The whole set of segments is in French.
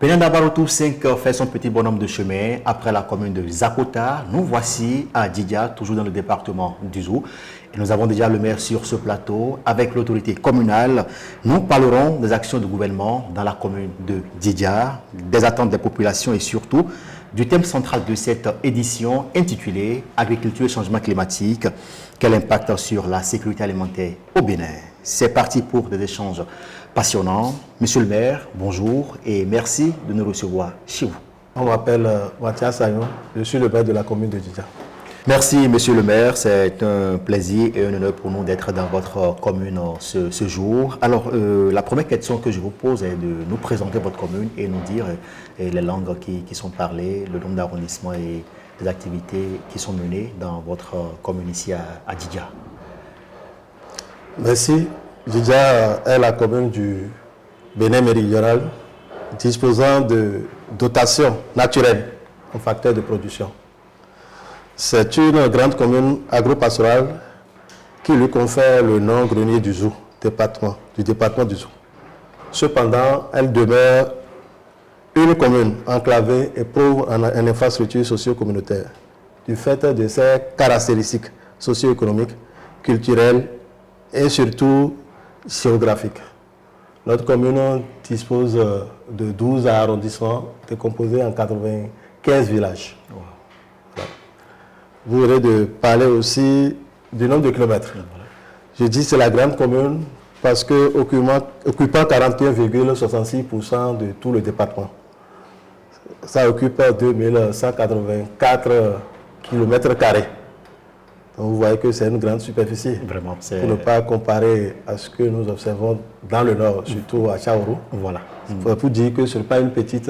Pénin Dabaroutou 5 fait son petit bonhomme de chemin après la commune de Zakota. Nous voici à Djidia, toujours dans le département du Zou. Et nous avons déjà le maire sur ce plateau. Avec l'autorité communale, nous parlerons des actions du gouvernement dans la commune de Djidia, des attentes des populations et surtout du thème central de cette édition intitulé « Agriculture et changement climatique, quel impact sur la sécurité alimentaire au Bénin ?» C'est parti pour des échanges passionnants. Monsieur le maire, bonjour et merci de nous recevoir chez vous. On m'appelle Mathias Sayon, je suis le maire de la commune de Djidia. Merci monsieur le maire, c'est un plaisir et un honneur pour nous d'être dans votre commune ce jour. Alors la première question que je vous pose est de nous présenter votre commune et nous dire les langues qui sont parlées, le nombre d'arrondissements et des activités qui sont menées dans votre commune ici à Djidia. Merci. Djidia est la commune du Bénin méridional disposant de dotations naturelles en facteurs de production. C'est une grande commune agro-pastorale qui lui confère le nom grenier du Zou, du département du Zou. Cependant, elle demeure une commune enclavée et pauvre en infrastructures socio-communautaires du fait de ses caractéristiques socio-économiques, culturelles et surtout géographiques. Notre commune dispose de 12 arrondissements décomposés en 95 villages. Wow. Voilà. Vous aurez de parler aussi du nombre de kilomètres. Je dis que c'est la grande commune parce que occupant 41,66% de tout le département. Ça occupe 2184 km². Donc vous voyez que c'est une grande superficie. Vraiment, pour ne pas comparer à ce que nous observons dans le nord, surtout à Chaourou. Voilà. Pour dire que ce n'est pas une petite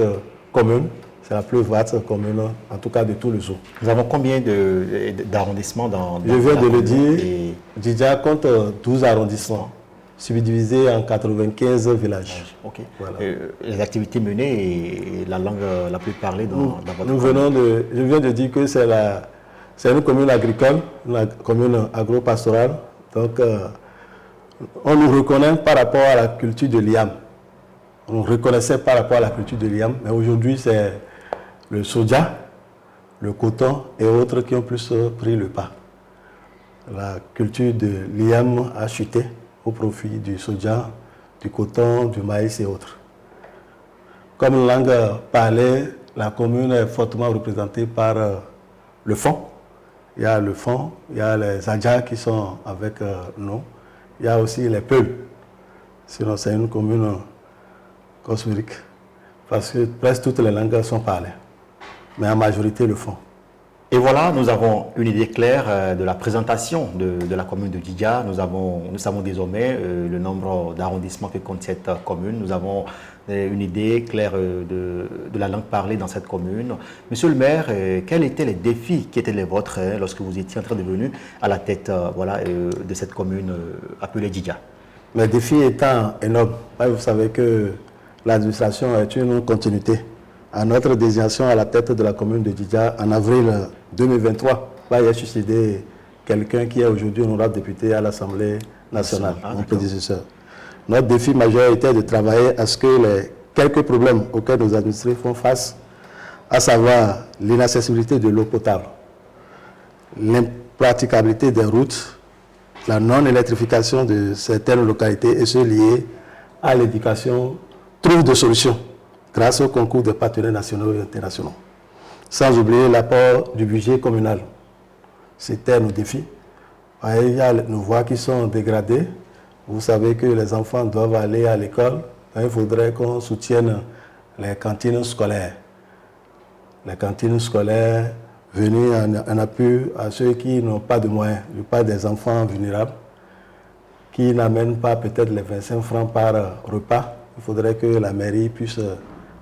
commune, c'est la plus vaste commune, en tout cas de tout le Zou. Nous avons combien d'arrondissements dans Je viens de le dire, et... Djidia compte 12 arrondissements, subdivisés en 95 villages. Ok. Voilà. Les activités menées et la langue la plus parlée dans votre commune. Je viens de dire que c'est une commune agricole, une commune agro-pastorale. Donc, on nous reconnaît par rapport à la culture de l'iam. On nous reconnaissait par rapport à la culture de l'iam, mais aujourd'hui, c'est le soja, le coton et autres qui ont plus pris le pas. La culture de l'iam a chuté au profit du soja, du coton, du maïs et autres. Comme langue parlée, la commune est fortement représentée par le fond. Il y a le fond, il y a les adjas qui sont avec nous, il y a aussi les peuls. Sinon, c'est une commune cosmique parce que presque toutes les langues sont parlées, mais en majorité le fond. Et voilà, nous avons une idée claire de la présentation de la commune de Djidia. Nous savons désormais le nombre d'arrondissements que compte cette commune. Nous avons une idée claire de la langue parlée dans cette commune. Monsieur le maire, quels étaient les défis qui étaient les vôtres lorsque vous étiez en train de venir à la tête de cette commune appelée Djidia? Les défis étant énormes. Vous savez que l'administration est une continuité. À notre désignation à la tête de la commune de Djidia en avril 2023, il y a succédé quelqu'un qui est aujourd'hui honorable député à l'Assemblée nationale, mon prédécesseur. Notre défi majeur était de travailler à ce que les quelques problèmes auxquels nos administrés font face, à savoir l'inaccessibilité de l'eau potable, l'impraticabilité des routes, la non-électrification de certaines localités et ceux liés à l'éducation, trouvent des solutions grâce au concours des partenaires nationaux et internationaux. Sans oublier l'apport du budget communal. C'était nos défis. Il y a nos voies qui sont dégradées. Vous savez que les enfants doivent aller à l'école. Il faudrait qu'on soutienne les cantines scolaires. Les cantines scolaires, venir en appui à ceux qui n'ont pas de moyens. Je parle des enfants vulnérables qui n'amènent pas peut-être les 25 francs par repas. Il faudrait que la mairie puisse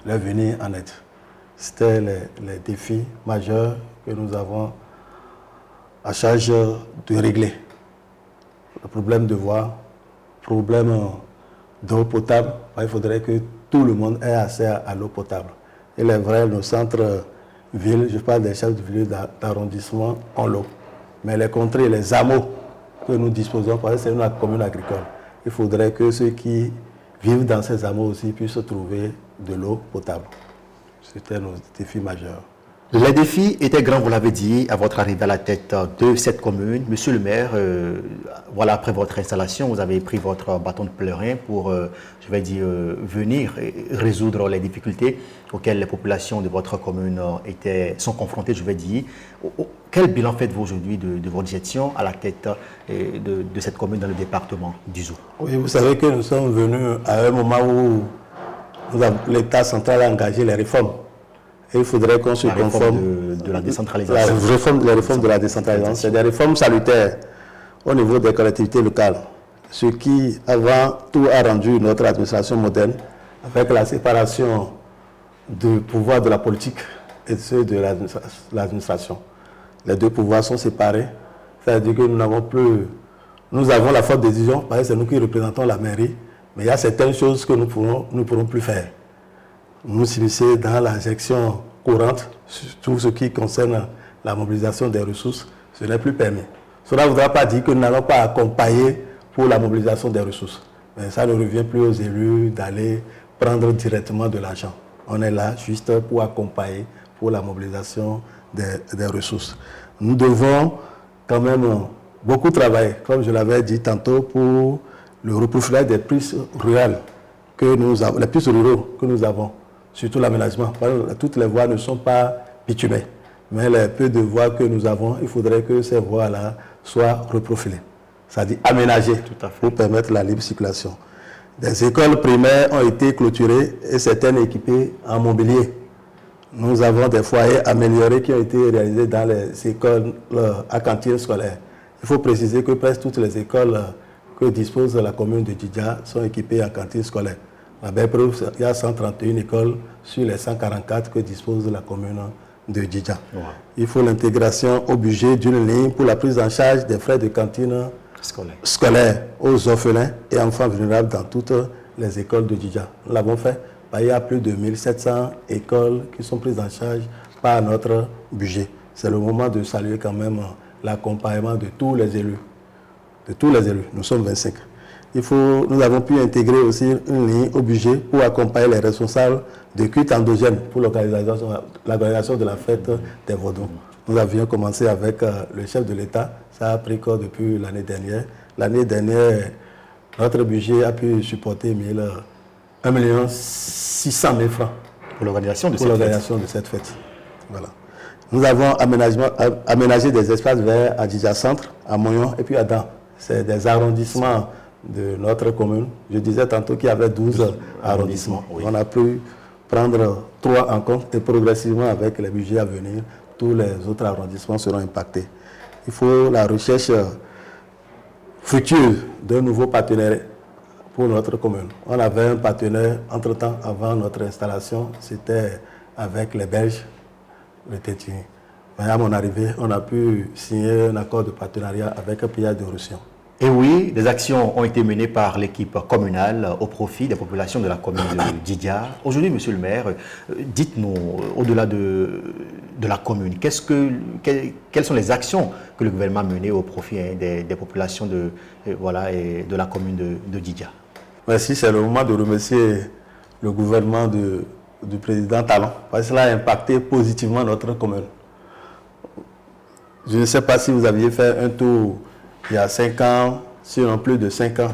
leur venir en aide. C'était les défis majeurs que nous avons à charge de régler. Le problème de voie, problème d'eau potable. Il faudrait que tout le monde ait accès à l'eau potable. Il est vrai, nos centres-villes, je parle des chefs de ville d'arrondissement, ont l'eau. Mais les contrées, les hameaux que nous disposons, parce que c'est une commune agricole, il faudrait que ceux qui vivent dans ces hameaux aussi puissent trouver de l'eau potable. C'était nos défis majeurs. Les défis étaient grands, vous l'avez dit, à votre arrivée à la tête de cette commune. Monsieur le maire, voilà, après votre installation, vous avez pris votre bâton de pèlerin pour, je vais dire, venir résoudre les difficultés auxquelles les populations de votre commune sont confrontées, je vais dire. Quel bilan faites-vous aujourd'hui de votre gestion à la tête de cette commune dans le département d'Izo? Oui, vous savez que nous sommes venus à un moment où l'État central a engagé les réformes. Et il faudrait qu'on se conforme de la décentralisation. Les réformes de la décentralisation, c'est des réformes salutaires au niveau des collectivités locales. Ce qui, avant tout, a rendu notre administration moderne avec la séparation du pouvoir de la politique et ceux de l'administration. Les deux pouvoirs sont séparés. C'est-à-dire que nous avons la forte décision, parce que c'est nous qui représentons la mairie, mais il y a certaines choses que nous ne pourrons plus faire. Nous s'initier dans la gestion courante, tout ce qui concerne la mobilisation des ressources, ce n'est plus permis. Cela ne voudra pas dire que nous n'allons pas accompagner pour la mobilisation des ressources. Mais ça ne revient plus aux élus d'aller prendre directement de l'argent. On est là juste pour accompagner pour la mobilisation des ressources. Nous devons quand même beaucoup travailler, comme je l'avais dit tantôt, pour le reprofilage des pistes rurales que nous avons, les pistes ruraux que nous avons. Surtout l'aménagement. Toutes les voies ne sont pas bitumées. Mais les peu de voies que nous avons, il faudrait que ces voies-là soient reprofilées. C'est-à-dire aménagées pour permettre la libre circulation. Des écoles primaires ont été clôturées et certaines équipées en mobilier. Nous avons des foyers améliorés qui ont été réalisés dans les écoles à cantine scolaire. Il faut préciser que presque toutes les écoles que dispose la commune de Djidja sont équipées en cantine scolaire. La belle preuve, il y a 131 écoles sur les 144 que dispose la commune de Djidja. Wow. Il faut l'intégration au budget d'une ligne pour la prise en charge des frais de cantine scolaire aux orphelins et enfants vulnérables dans toutes les écoles de Djidja. Nous l'avons fait. Il y a plus de 1700 écoles qui sont prises en charge par notre budget. C'est le moment de saluer quand même l'accompagnement de tous les élus. De tous les élus. Nous sommes 25. Nous avons pu intégrer aussi une ligne au budget pour accompagner les responsables de culte endogène pour l'organisation de la fête des Vaudous. Nous avions commencé avec le chef de l'État. Ça a pris corps depuis l'année dernière. L'année dernière, notre budget a pu supporter 1 600 000 francs pour l'organisation de cette fête. Voilà. Nous avons aménagé des espaces verts à Djidja Centre, à Moyon et puis à Dan. C'est des arrondissements de notre commune. Je disais tantôt qu'il y avait 12 arrondissements. Oui. On a pu prendre 3 en compte et progressivement avec les budgets à venir, tous les autres arrondissements seront impactés. Il faut la recherche fructueuse d'un nouveau partenaire pour notre commune. On avait un partenaire entre-temps avant notre installation, c'était avec les Belges, le Tétini. À mon arrivée, on a pu signer un accord de partenariat avec Pierre de Roussillon. Et oui, des actions ont été menées par l'équipe communale au profit des populations de la commune de Djidja. Aujourd'hui, monsieur le maire, dites-nous, au-delà de la commune, quelles sont les actions que le gouvernement a menées au profit des populations de la commune de Djidja? Merci, c'est le moment de remercier le gouvernement du président Talon, parce que cela a impacté positivement notre commune. Je ne sais pas si vous aviez fait un tour il y a 5 ans, sinon plus de 5 ans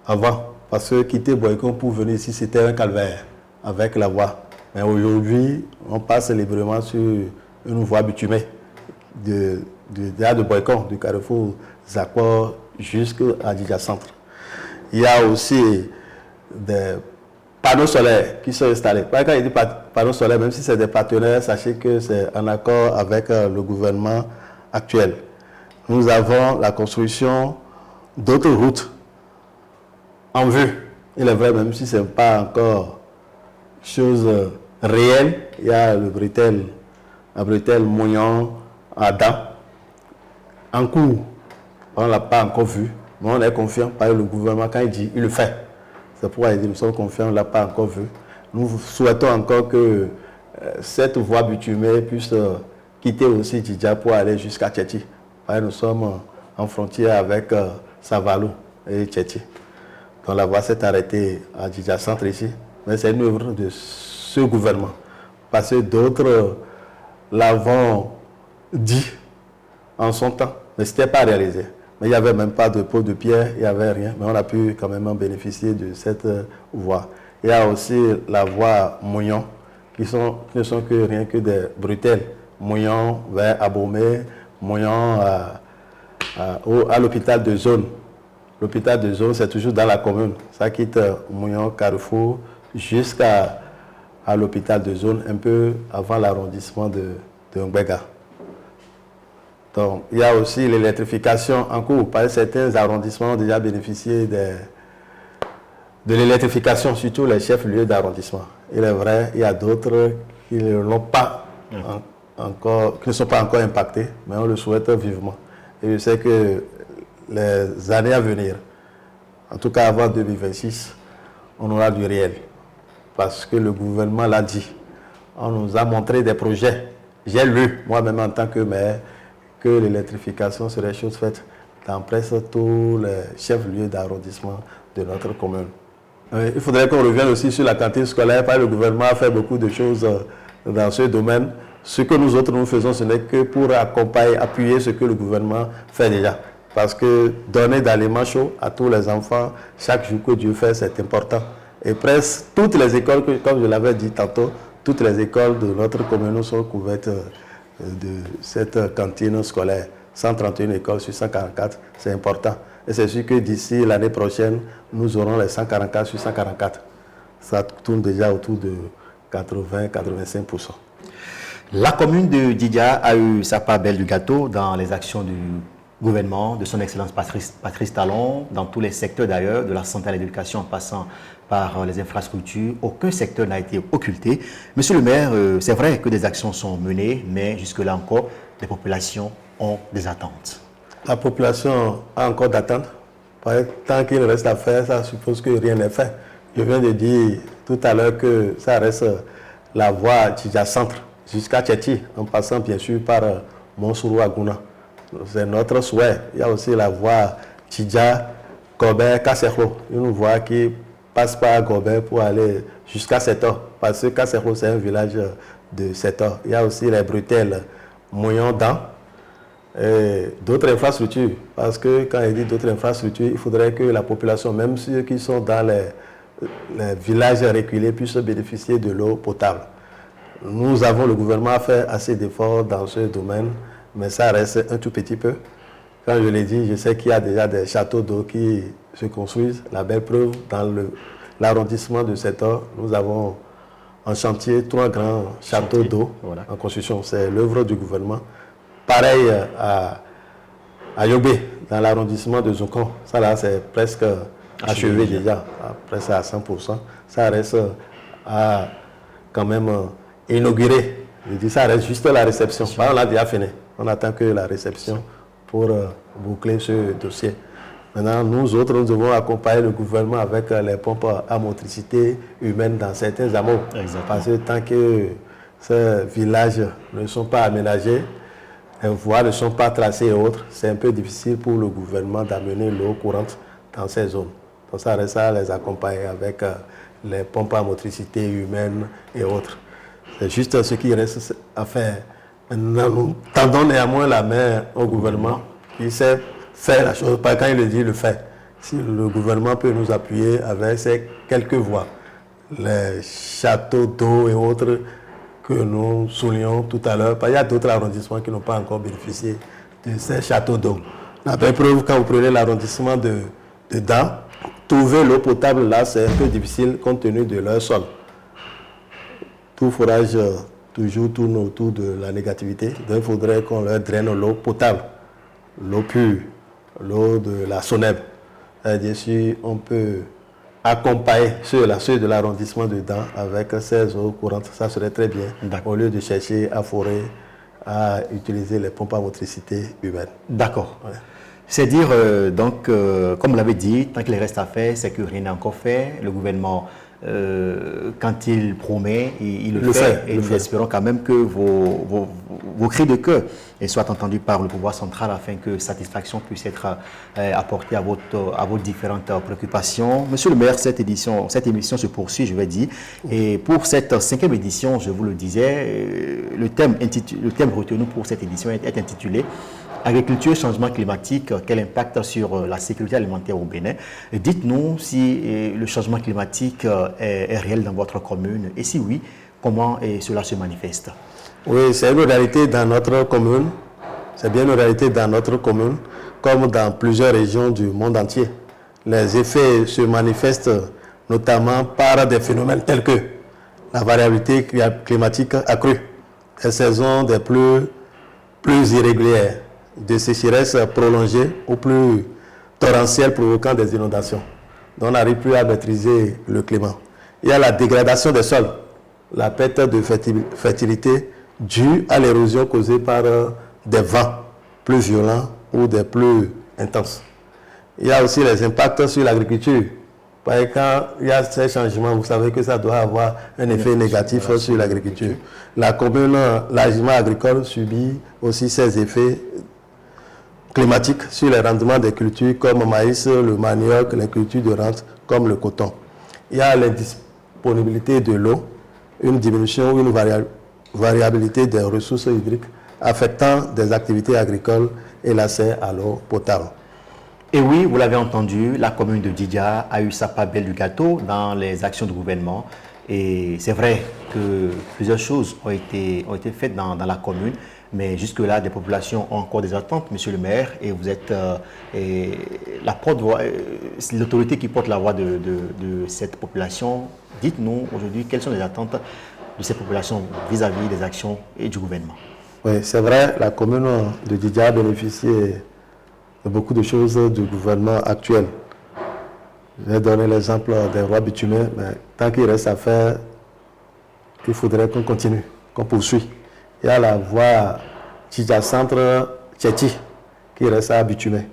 avant, parce que quitter Boycon pour venir ici, c'était un calvaire avec la voie. Mais aujourd'hui, on passe librement sur une voie bitumée de Boycon, du carrefour Zakwa jusqu'à Djidja Centre. Il y a aussi des panneaux solaires qui sont installés. Quand il dit panneaux solaires, même si c'est des partenaires, sachez que c'est en accord avec le gouvernement actuel. Nous avons la construction d'autres routes en vue. Il est vrai, même si ce n'est pas encore chose réelle, il y a le Bretel Moignon, Adam, en cours. On ne l'a pas encore vu, mais on est confiant par le gouvernement. Quand il dit, il le fait. C'est pourquoi il dit, nous sommes confiants, on ne l'a pas encore vu. Nous souhaitons encore que cette voie bitumée puisse quitter aussi Djidja pour aller jusqu'à Tchéti. Nous sommes en frontière avec Savalou et Tchéti. Donc la voie s'est arrêtée à Djidja Centre ici. Mais c'est une œuvre de ce gouvernement. Parce que d'autres l'avons dit en son temps, mais ce n'était pas réalisé. Mais il n'y avait même pas de pot de pierre, il n'y avait rien. Mais on a pu quand même en bénéficier de cette voie. Il y a aussi la voie Mougnon, qui ne sont que rien que des bretelles. Mougnon vers Abomey, Mougnon à l'hôpital de zone. L'hôpital de zone, c'est toujours dans la commune. Ça quitte Mougnon, Carrefour, jusqu'à l'hôpital de zone, un peu avant l'arrondissement de Ngbega. Donc, il y a aussi l'électrification en cours. Parce que certains arrondissements ont déjà bénéficié de l'électrification, surtout les chefs-lieux d'arrondissement. Il est vrai, il y a d'autres qui ne sont pas encore impactés, mais on le souhaite vivement. Et je sais que les années à venir, en tout cas avant 2026, on aura du réel. Parce que le gouvernement l'a dit. On nous a montré des projets. J'ai lu, moi-même en tant que maire, que l'électrification serait chose faite dans presque tous les chefs-lieux d'arrondissement de notre commune. Il faudrait qu'on revienne aussi sur la cantine scolaire, parce que le gouvernement a fait beaucoup de choses dans ce domaine. Ce que nous autres nous faisons, ce n'est que pour accompagner, appuyer ce que le gouvernement fait déjà. Parce que donner d'aliments chauds à tous les enfants, chaque jour que Dieu fait, c'est important. Et presque toutes les écoles, comme je l'avais dit tantôt, toutes les écoles de notre commune sont couvertes de cette cantine scolaire. 131 écoles sur 144, c'est important. Et c'est sûr que d'ici l'année prochaine, nous aurons les 144 sur 144. Ça tourne déjà autour de 80-85%. La commune de Djidja a eu sa part belle du gâteau dans les actions du gouvernement, de son Excellence Patrice Talon, dans tous les secteurs d'ailleurs, de la santé à l'éducation en passant par les infrastructures. Aucun secteur n'a été occulté. Monsieur le maire, c'est vrai que des actions sont menées, mais jusque-là encore, les populations ont des attentes. La population a encore d'attentes. Tant qu'il reste à faire, ça suppose que rien n'est fait. Je viens de dire tout à l'heure que ça reste la voie Djidja Centre jusqu'à Tchéti, en passant bien sûr par Monsourou Aguna. C'est notre souhait. Il y a aussi la voie Djidja, Gobert, Kasserlo. Une voie qui passe par Gobert pour aller jusqu'à Setor. Parce que Kasserlo, c'est un village de Setor. Il y a aussi les bretelles Moyon-Dan et d'autres infrastructures. Parce que quand il dit d'autres infrastructures, il faudrait que la population, même ceux qui sont dans les villages reculés, puissent bénéficier de l'eau potable. Le gouvernement a fait assez d'efforts dans ce domaine, mais ça reste un tout petit peu. Quand je l'ai dit, je sais qu'il y a déjà des châteaux d'eau qui se construisent. La belle preuve, dans l'arrondissement de Setor, nous avons en chantier 3 grands châteaux d'eau en construction. C'est l'œuvre du gouvernement. Pareil à Yobé, dans l'arrondissement de Zokon. Ça là, c'est presque achevé déjà, presque à 100%. Ça reste à quand même inauguré. Je dis ça reste juste la réception. On l'a déjà fini. On attend que la réception pour boucler ce dossier. Maintenant, nous autres, nous devons accompagner le gouvernement avec les pompes à motricité humaine dans certains hameaux. Parce que tant que ces villages ne sont pas aménagés, les voies ne sont pas tracées et autres, c'est un peu difficile pour le gouvernement d'amener l'eau courante dans ces zones. Donc ça reste à les accompagner avec les pompes à motricité humaine et autres. C'est juste ce qui reste à faire. Maintenant, nous tendons néanmoins la main au gouvernement qui sait faire la chose. Quand il le dit, il le fait. Si le gouvernement peut nous appuyer avec ces quelques voies, les châteaux d'eau et autres que nous soulignons tout à l'heure, il y a d'autres arrondissements qui n'ont pas encore bénéficié de ces châteaux d'eau. La belle preuve, quand vous prenez l'arrondissement de Dan, trouver l'eau potable là, c'est un peu difficile compte tenu de leur sol. Tout forage toujours tourne autour de la négativité. Donc il faudrait qu'on leur draine l'eau potable, l'eau pure, l'eau de la Soneb. C'est-à-dire si on peut accompagner ceux de l'arrondissement de Dan avec ces eaux courantes, ça serait très bien. Au lieu de chercher à forer, à utiliser les pompes à motricité humaine. D'accord. Ouais. C'est dire, donc, comme vous l'avez dit, tant qu'il reste à faire, c'est que rien n'est encore fait. Le gouvernement quand il promet, il le fait. Et nous espérons quand même que vos cris de cœur soient entendus par le pouvoir central afin que satisfaction puisse être apportée à vos différentes préoccupations. Monsieur le maire, cette émission se poursuit, je vais dire. Et pour cette 5e édition, je vous le disais, le thème retenu pour cette édition est intitulé Agriculture, changement climatique, quel impact sur la sécurité alimentaire au Bénin? Dites-nous si le changement climatique est réel dans votre commune et si oui, comment cela se manifeste? Oui, c'est une réalité dans notre commune. C'est bien une réalité dans notre commune, comme dans plusieurs régions du monde entier. Les effets se manifestent notamment par des phénomènes tels que la variabilité climatique accrue, les saisons des plus irrégulières, de sécheresse prolongée ou plus torrentielle provoquant des inondations. Donc on n'arrive plus à maîtriser le climat. Il y a la dégradation des sols, la perte de fertilité due à l'érosion causée par des vents plus violents ou des pluies intenses. Il y a aussi les impacts sur l'agriculture. Parce que quand il y a ces changements, vous savez que ça doit avoir un effet négatif sur l'agriculture. La commune largement agricole subit aussi ces effets climatiques sur les rendements des cultures comme le maïs, le manioc, les cultures de rente comme le coton. Il y a l'indisponibilité de l'eau, une diminution ou une variabilité des ressources hydriques affectant des activités agricoles et l'accès à l'eau potable. Et oui, vous l'avez entendu, la commune de Djidja a eu sa part belle du gâteau dans les actions du gouvernement. Et c'est vrai que plusieurs choses ont été faites dans la commune. Mais jusque-là, des populations ont encore des attentes, monsieur le maire, et vous êtes l'autorité qui porte la voix de cette population. Dites-nous aujourd'hui quelles sont les attentes de cette population vis-à-vis des actions et du gouvernement. Oui, c'est vrai, la commune de Djidja a bénéficié de beaucoup de choses du gouvernement actuel. Je vais donner l'exemple des rois bitumés, mais tant qu'il reste à faire, il faudrait qu'on continue, qu'on poursuive. Il y a la voie Djidja Centre Tchéti qui reste à bitumer.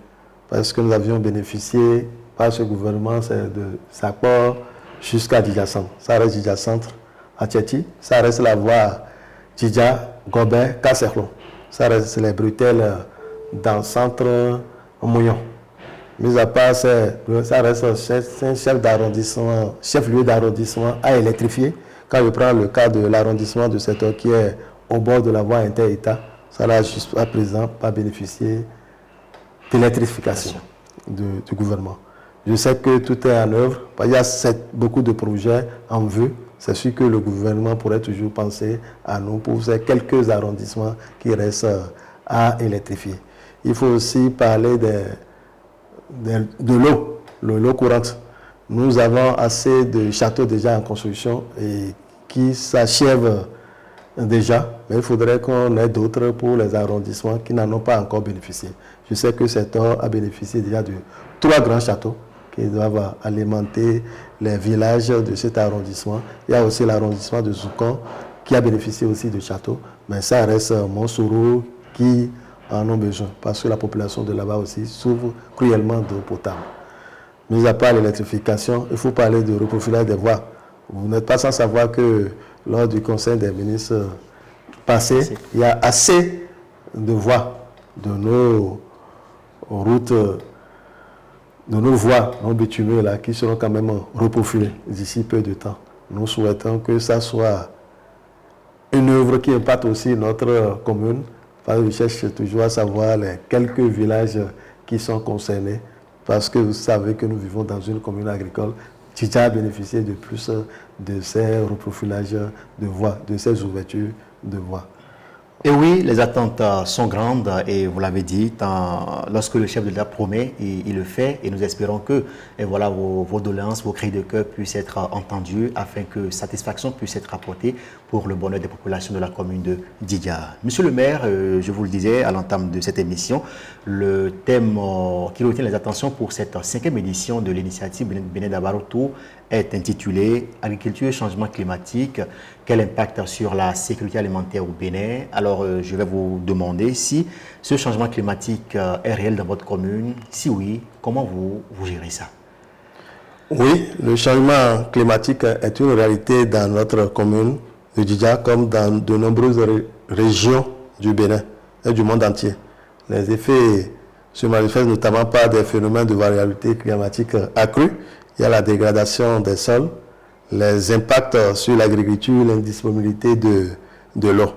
Parce que nous avions bénéficié par ce gouvernement de Sakpor jusqu'à Djidja Centre. Ça reste Djidja Centre à Tchéti. Ça reste la voie Djidja Gobert Kasserlon. Ça reste les bretelles dans le centre Mouillon. Mis à part, ça reste un chef-lieu d'arrondissement à électrifier. Quand je prends le cas de l'arrondissement de Seto qui est au bord de la voie inter-État, ça n'a jusqu'à présent pas bénéficié d'électrification du gouvernement. Je sais que tout est en œuvre, il y a beaucoup de projets en vue. C'est sûr que le gouvernement pourrait toujours penser à nous pour ces quelques arrondissements qui restent à électrifier. Il faut aussi parler de l'eau courante. Nous avons assez de châteaux déjà en construction et qui s'achèvent déjà, mais il faudrait qu'on ait d'autres pour les arrondissements qui n'en ont pas encore bénéficié. Je sais que cet or a bénéficié déjà de 3 grands châteaux qui doivent alimenter les villages de cet arrondissement. Il y a aussi l'arrondissement de Zoukon qui a bénéficié aussi de châteaux, mais ça reste Monsourou qui en ont besoin parce que la population de là-bas aussi souffre cruellement d'eau potable. Mis à part l'électrification, il faut parler de reprofilage des voies. Vous n'êtes pas sans savoir que lors du Conseil des ministres passé, il y a assez de voies de nos routes, de nos voies non bitumées là, qui seront quand même reprofilées d'ici peu de temps. Nous souhaitons que ça soit une œuvre qui impacte aussi notre commune. Parce que je cherche toujours à savoir les quelques villages qui sont concernés, parce que vous savez que nous vivons dans une commune agricole. Djidja a bénéficié de plus de ces reprofilages de voies, de ces ouvertures de voies. Et oui, les attentes sont grandes et vous l'avez dit, lorsque le chef de l'État promet, il le fait et nous espérons que voilà, vos doléances, vos cris de cœur puissent être entendus afin que satisfaction puisse être apportée pour le bonheur des populations de la commune de Djidja. Monsieur le maire, je vous le disais à l'entame de cette émission, le thème qui retient les attentions pour cette 5e édition de l'initiative Bénin Dabaro Tour est intitulé « Agriculture et changement climatique, quel impact sur la sécurité alimentaire au Bénin ?» Alors, je vais vous demander si ce changement climatique est réel dans votre commune. Si oui, comment vous gérez ça? Oui, le changement climatique est une réalité dans notre commune de Djidja comme dans de nombreuses régions du Bénin et du monde entier. Les effets se manifestent notamment par des phénomènes de variabilité climatique accrue. Il y a la dégradation des sols, les impacts sur l'agriculture, l'indisponibilité de l'eau.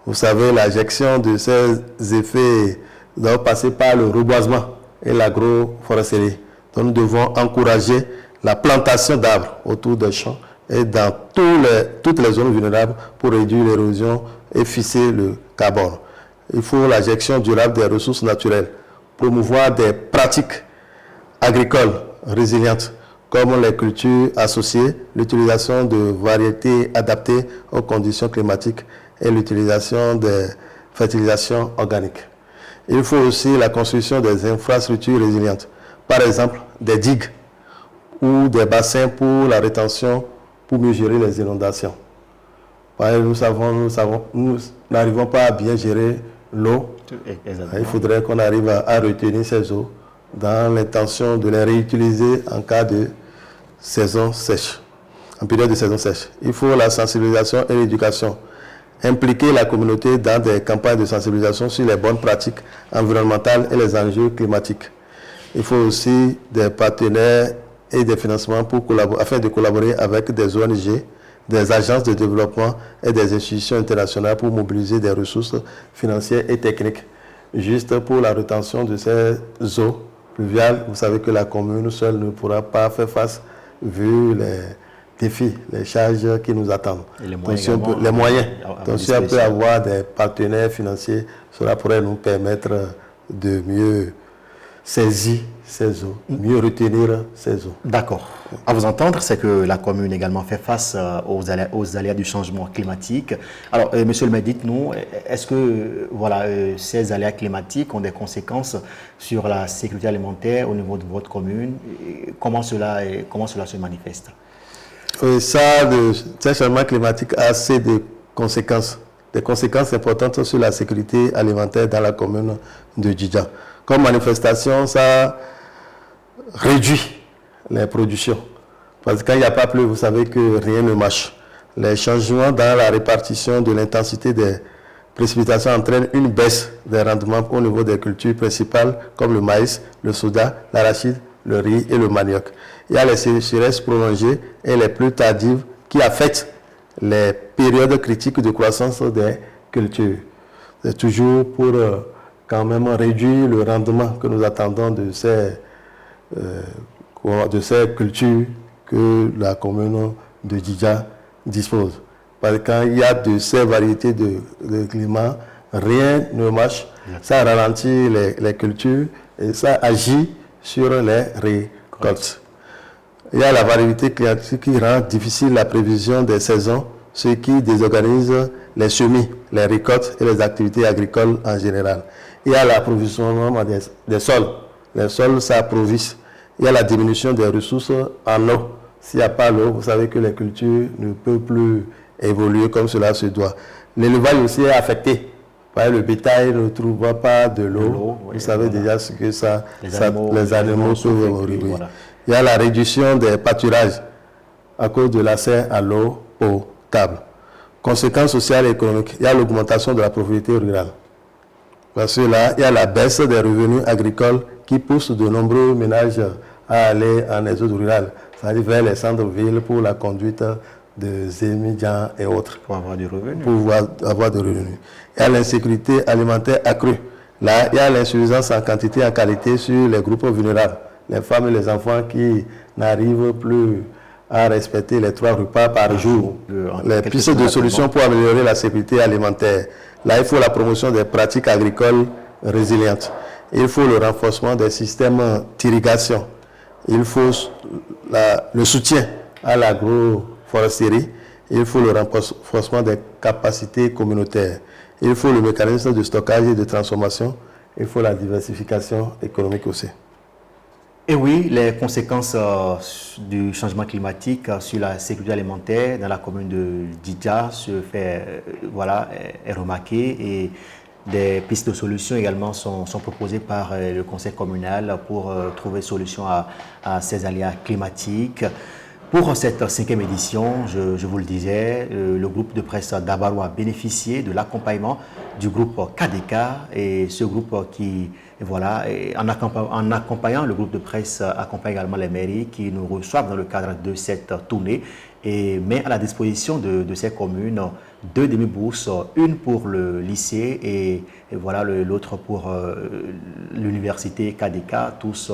Vous savez, la gestion de ces effets doit passer par le reboisement et l'agroforesterie. Donc nous devons encourager la plantation d'arbres autour des champs et dans toutes les zones vulnérables pour réduire l'érosion et fixer le carbone. Il faut la gestion durable des ressources naturelles, promouvoir des pratiques agricoles résilientes comme les cultures associées, l'utilisation de variétés adaptées aux conditions climatiques et l'utilisation des fertilisations organiques. Il faut aussi la construction des infrastructures résilientes, par exemple des digues ou des bassins pour la rétention pour mieux gérer les inondations. Nous n'arrivons pas à bien gérer l'eau. Il faudrait qu'on arrive à retenir ces eaux dans l'intention de les réutiliser en cas de saison sèche, en période de saison sèche. Il faut la sensibilisation et l'éducation. Impliquer la communauté dans des campagnes de sensibilisation sur les bonnes pratiques environnementales et les enjeux climatiques. Il faut aussi des partenaires et des financements afin de collaborer avec des ONG, des agences de développement et des institutions internationales pour mobiliser des ressources financières et techniques. Juste pour la rétention de ces eaux pluviales, vous savez que la commune seule ne pourra pas faire face vu les défis, les charges qui nous attendent. Et les moyens. Donc si on peut avoir des partenaires financiers, cela pourrait nous permettre de mieux saisir ces eaux, mieux retenir ces eaux. D'accord. À vous entendre, c'est que la commune également fait face aux aléas du changement climatique. Alors, monsieur le maire, dites-nous, est-ce que ces aléas climatiques ont des conséquences sur la sécurité alimentaire au niveau de votre commune? Comment cela se manifeste? Oui, ce changement climatique a assez de conséquences. Des conséquences importantes sur la sécurité alimentaire dans la commune de Djidja. Comme manifestation, ça réduit les productions. Parce que quand il n'y a pas plu, vous savez que rien ne marche. Les changements dans la répartition de l'intensité des précipitations entraînent une baisse des rendements au niveau des cultures principales comme le maïs, le soja, l'arachide, le riz et le manioc. Il y a les sécheresses prolongées et les pluies tardives qui affectent les périodes critiques de croissance des cultures. C'est toujours pour quand même réduire le rendement que nous attendons de ces cultures que la commune de Djidja dispose. Parce que quand il y a de ces variétés de climat, rien ne marche. Ça ralentit les cultures et ça agit sur les récoltes. Il y a la variété climatique qui rend difficile la prévision des saisons, ce qui désorganise les semis, les récoltes et les activités agricoles en général. Il y a l'approvisionnement des sols. Les sols s'approvissent. Il y a la diminution des ressources en eau. S'il n'y a pas l'eau, vous savez que les cultures ne peuvent plus évoluer comme cela se doit. L'élevage aussi est affecté. Le bétail ne trouve pas de l'eau. Vous savez déjà ce que les animaux peuvent mourir. Voilà. Il y a la réduction des pâturages à cause de l'accès à l'eau potable. Conséquences sociales et économiques. Il y a l'augmentation de la pauvreté rurale. Parce que là, il y a la baisse des revenus agricoles qui pousse de nombreux ménages à aller en exode rural, c'est-à-dire vers les centres-villes pour la conduite de étudiants et autres. Pour avoir du revenu. Pour avoir des revenus. Il y a l'insécurité alimentaire accrue. Là, il y a l'insuffisance en quantité et en qualité sur les groupes vulnérables. Les femmes et les enfants qui n'arrivent plus à respecter les 3 repas par jour. Les pistes de solutions pour améliorer la sécurité alimentaire. Là, il faut la promotion des pratiques agricoles résilientes. Il faut le renforcement des systèmes d'irrigation. Il faut le soutien à l'agroforesterie. Il faut le renforcement des capacités communautaires. Il faut le mécanisme de stockage et de transformation. Il faut la diversification économique aussi. Et oui, les conséquences du changement climatique sur la sécurité alimentaire dans la commune de Djidja est remarquée et Des pistes de solutions également sont proposées par le conseil communal pour trouver solution à ces aléas climatiques. Pour cette 5e édition, je vous le disais, le groupe de presse d'Abaro a bénéficié de l'accompagnement du groupe KDK et ce groupe qui, voilà, en accompagnant le groupe de presse, accompagne également les mairies qui nous reçoivent dans le cadre de cette tournée et met à la disposition de ces communes 2 demi-bourses, une pour le lycée et voilà l'autre pour l'université KDK, tous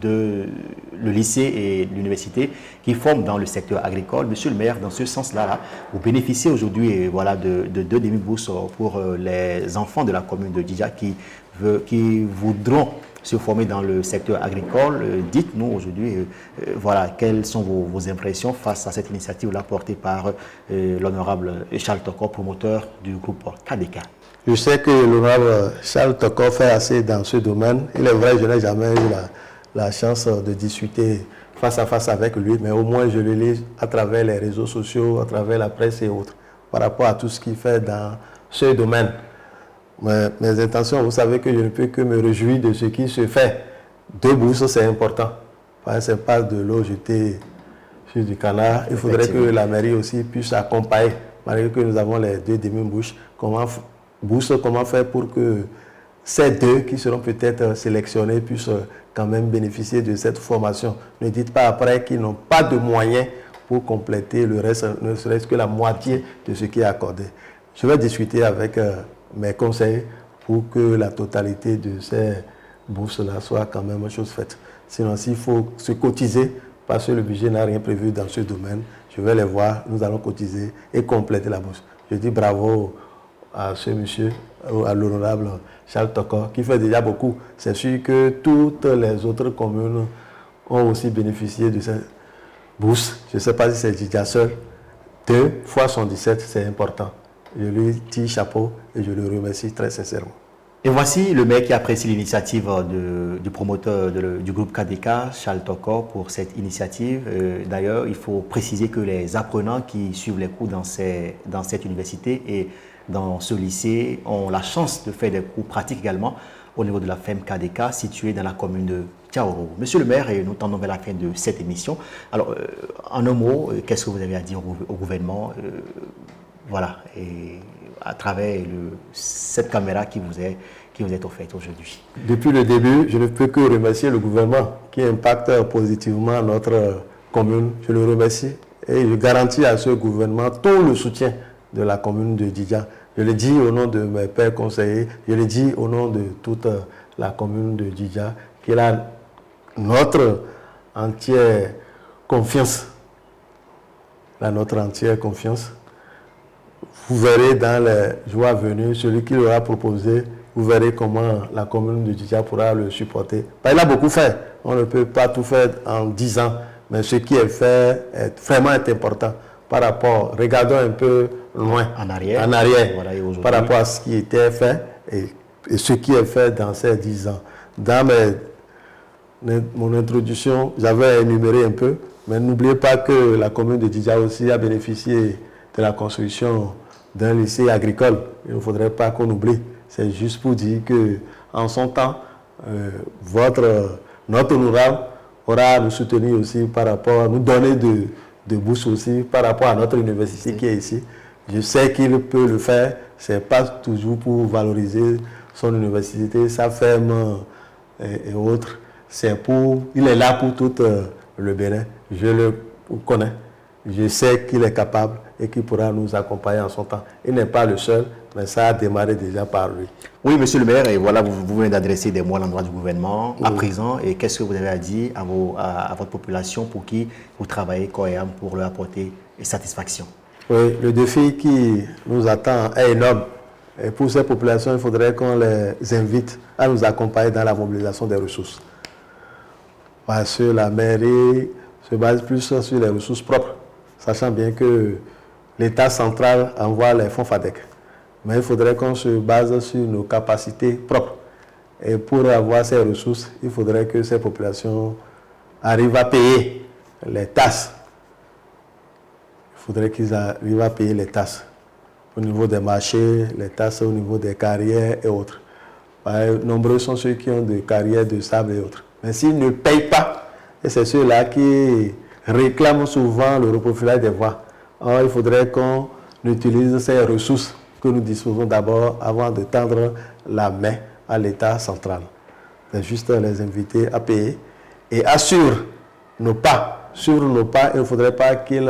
le lycée et l'université qui forment dans le secteur agricole. Monsieur le maire, dans ce sens-là, vous bénéficiez aujourd'hui voilà, de 2 demi-bourses pour les enfants de la commune de Djidja qui voudront se former dans le secteur agricole. Dites-nous aujourd'hui, voilà, quelles sont vos impressions face à cette initiative-là portée par l'honorable Charles Toko, promoteur du groupe KDK. Je sais que l'honorable Charles Toko fait assez dans ce domaine. Il est vrai, je n'ai jamais eu la chance de discuter face à face avec lui, mais au moins je le lis à travers les réseaux sociaux, à travers la presse et autres, par rapport à tout ce qu'il fait dans ce domaine. Mes intentions, vous savez que je ne peux que me réjouir de ce qui se fait. 2 bourses, c'est important. Ce n'est pas de l'eau jetée sur du canard. Il faudrait que la mairie aussi puisse accompagner, malgré que nous avons les 2 demi-bourses. Comment faire pour que ces 2 qui seront peut-être sélectionnés puissent quand même bénéficier de cette formation. Ne dites pas après qu'ils n'ont pas de moyens pour compléter le reste, ne serait-ce que la moitié de ce qui est accordé. Je vais discuter avec mes conseils pour que la totalité de ces bourses-là soit quand même chose faite. Sinon, s'il faut se cotiser, parce que le budget n'a rien prévu dans ce domaine, je vais les voir, nous allons cotiser et compléter la bourse. Je dis bravo à ce monsieur, à l'honorable Charles Toko, qui fait déjà beaucoup. C'est sûr que toutes les autres communes ont aussi bénéficié de cette bourse. Je ne sais pas si c'est Djidja seul. 2 fois 117, c'est important. Je lui tire chapeau et je le remercie très sincèrement. Et voici le maire qui apprécie l'initiative du promoteur du groupe KDK, Charles Toko, pour cette initiative. D'ailleurs, il faut préciser que les apprenants qui suivent les cours dans cette université et dans ce lycée ont la chance de faire des cours pratiques également au niveau de la FEM KDK située dans la commune de Tiaoro. Monsieur le maire, nous tendons vers la fin de cette émission. Alors, en un mot, qu'est-ce que vous avez à dire au gouvernement voilà, et à travers cette caméra qui vous est offerte aujourd'hui. Depuis le début, je ne peux que remercier le gouvernement qui impacte positivement notre commune. Je le remercie et je garantis à ce gouvernement tout le soutien de la commune de Djidja. Je le dis au nom de mes pères conseillers, je le dis au nom de toute la commune de Djidja, qu'il a notre entière confiance. Notre entière confiance. Vous verrez dans les jours à venir, celui qui l'aura proposé, vous verrez comment la commune de Djidja pourra le supporter. Il a beaucoup fait. On ne peut pas tout faire en 10 ans, mais ce qui est fait est vraiment important par rapport, regardons un peu loin, en arrière voilà, par rapport à ce qui était fait et ce qui est fait dans ces 10 ans. Dans mon introduction, j'avais énuméré un peu, mais n'oubliez pas que la commune de Djidja aussi a bénéficié de la construction d'un lycée agricole. Il ne faudrait pas qu'on oublie. C'est juste pour dire qu'en son temps, notre honorable aura nous soutenir aussi par rapport, nous donner de bourses aussi par rapport à notre université qui est ici. Je sais qu'il peut le faire. Ce n'est pas toujours pour valoriser son université, sa ferme et autres. Il est là pour tout le Bénin. Je le connais. Je sais qu'il est capable et qu'il pourra nous accompagner en son temps. Il n'est pas le seul, mais ça a démarré déjà par lui. Oui, monsieur le maire, et voilà, vous venez d'adresser des mots à l'endroit du gouvernement à présent. Et qu'est-ce que vous avez à dire à votre population pour qui vous travaillez corps et âme pour leur apporter satisfaction? Oui, le défi qui nous attend est énorme. Et pour ces populations, il faudrait qu'on les invite à nous accompagner dans la mobilisation des ressources. Parce que la mairie se base plus sur les ressources propres, sachant bien que l'État central envoie les fonds FADEC. Mais il faudrait qu'on se base sur nos capacités propres. Et pour avoir ces ressources, il faudrait que ces populations arrivent à payer les taxes. Il faudrait qu'ils arrivent à payer les taxes. au niveau des marchés, les tasses au niveau des carrières et autres. Nombreux sont ceux qui ont des carrières de sable et autres. Mais s'ils ne payent pas, et c'est ceux-là qui réclament souvent le reprofilage des voies. Alors, il faudrait qu'on utilise ces ressources que nous disposons d'abord avant de tendre la main à l'État central. C'est juste les inviter à payer et assurer nos pas. Sur nos pas, il ne faudrait pas qu'ils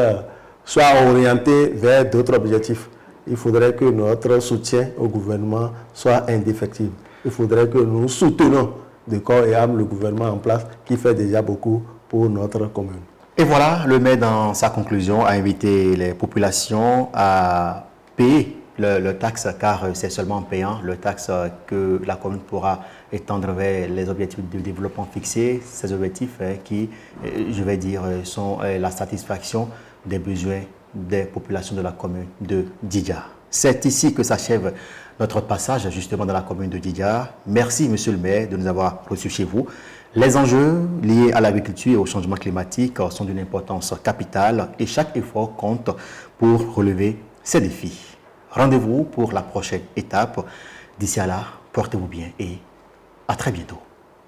soient orientés vers d'autres objectifs. Il faudrait que notre soutien au gouvernement soit indéfectible. Il faudrait que nous soutenions de corps et âme le gouvernement en place qui fait déjà beaucoup pour notre commune. Et voilà, le maire, dans sa conclusion, a invité les populations à payer le taxe, car c'est seulement en payant le taxe que la commune pourra étendre vers les objectifs de développement fixés, ces objectifs qui, je vais dire, sont la satisfaction des besoins des populations de la commune de Didja. C'est ici que s'achève notre passage justement dans la commune de Didja. Merci, monsieur le maire, de nous avoir reçus chez vous. Les enjeux liés à l'agriculture et au changement climatique sont d'une importance capitale et chaque effort compte pour relever ces défis. Rendez-vous pour la prochaine étape. D'ici à là, portez-vous bien et à très bientôt.